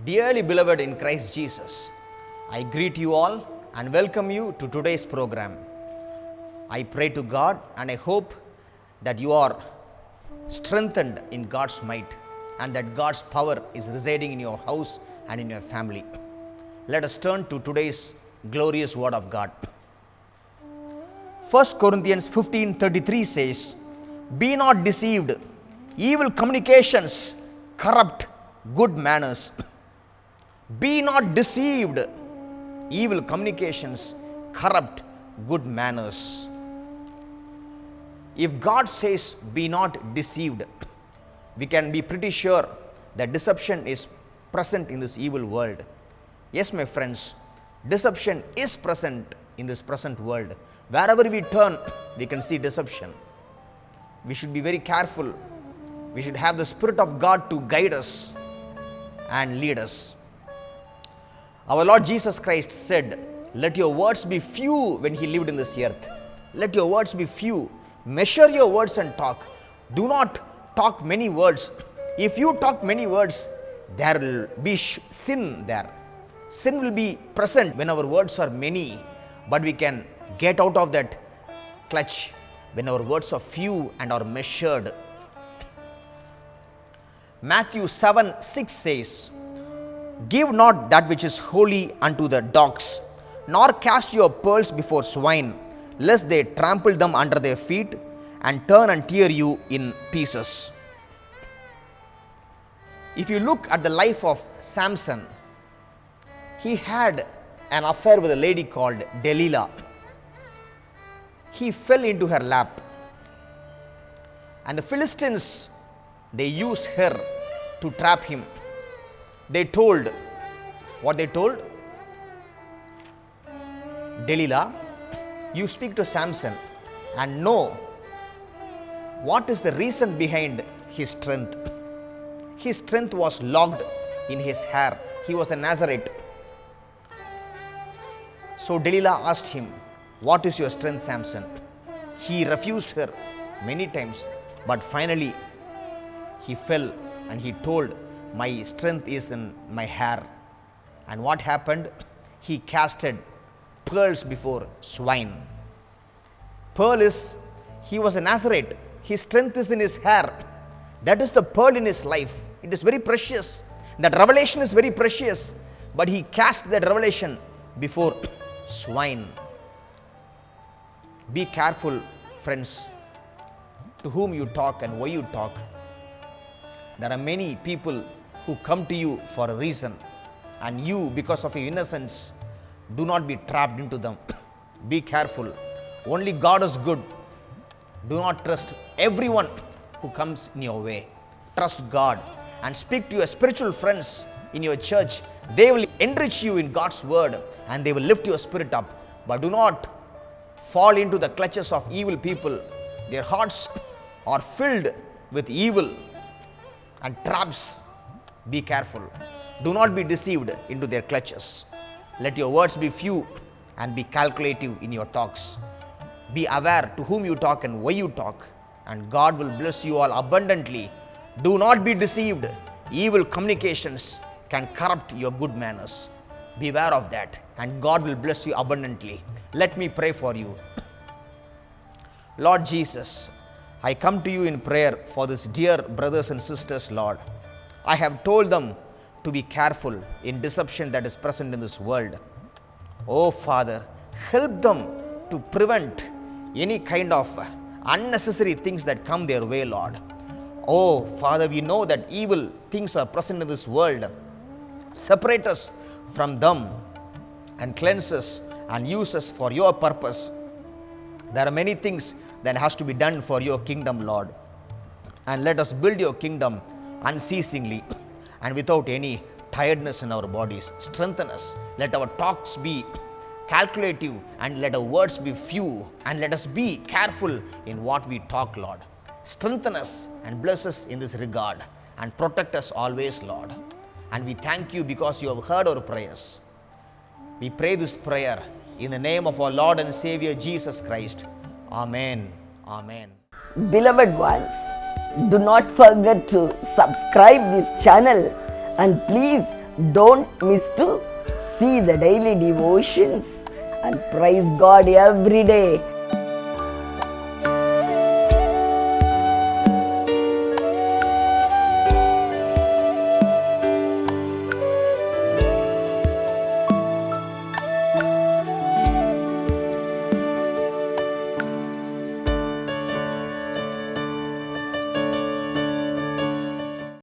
Dearly beloved in Christ Jesus, I greet you all and welcome you to today's program. I pray to God and I hope that you are strengthened in God's might and that God's power is residing in your house and in your family. Let us turn to today's glorious word of God. 1 Corinthians 15:33 says, "Be not deceived, evil communications corrupt good manners." Be not deceived, evil communications corrupt good manners. If God says be not deceived, we can be pretty sure that deception is present in this evil world. Yes, my friends, deception is present in this present world. Wherever we turn, we can see deception. We should be very careful. We should have the Spirit of God to guide us and lead us. Our Lord Jesus Christ said, "Let your words be few," when he lived in this earth. Let your words be few. Measure your words and talk. Do not talk many words. If you talk many words, there will be sin there. Sin will be present when our words are many, but we can get out of that clutch when our words are few and are measured. Matthew 7:6 says, "Give not that which is holy unto the dogs, nor cast your pearls before swine, lest they trample them under their feet and turn and tear you in pieces." If you look at the life of Samson, he had an affair with a lady called Delilah. He fell into her lap, and the Philistines, they used her to trap him. They told, what they told? "Delilah, you speak to Samson and know what is the reason behind his strength." His strength was locked in his hair. He was a Nazarite. So Delilah asked him, "What is your strength, Samson?" He refused her many times, but finally he fell and he told, "My strength is in my hair." And what happened? He casted pearls before swine. Pearl is, he was a Nazarite. His strength is in his hair. That is the pearl in his life. It is very precious. That revelation is very precious. But he cast that revelation before swine. Be careful, friends, to whom you talk and why you talk. There are many people who come to you for a reason, and you, because of your innocence, do not be trapped into them. Be careful. Only God is good. Do not trust everyone who comes in your way. Trust God and speak to your spiritual friends in your church. They will enrich you in God's word and they will lift your spirit up. But do not fall into the clutches of evil people. Their hearts are filled with evil and traps. Be careful. Do not be deceived into their clutches. Let your words be few and be calculative in your talks. Be aware to whom you talk and why you talk, and God will bless you all abundantly. Do not be deceived. Evil communications can corrupt your good manners. Beware of that, and God will bless you abundantly. Let me pray for you. Lord Jesus, I come to you in prayer for these dear brothers and sisters, Lord. I have told them to be careful in deception that is present in this world. Oh Father, help them to prevent any kind of unnecessary things that come their way, Lord. Oh Father, we know that evil things are present in this world. Separate us from them and cleanse us and use us for your purpose. There are many things that has to be done for your kingdom, Lord. And let us build your kingdom unceasingly and without any tiredness in our bodies. Strengthen us. Let our talks be calculative and let our words be few, and let us be careful in what we talk, Lord. Strengthen us and bless us in this regard and protect us always, Lord. And we thank you because you have heard our prayers. We pray this prayer in the name of our Lord and Savior Jesus Christ. Amen. Amen. Beloved ones, do not forget to subscribe this channel and please Don't miss to see the daily devotions and praise God every day.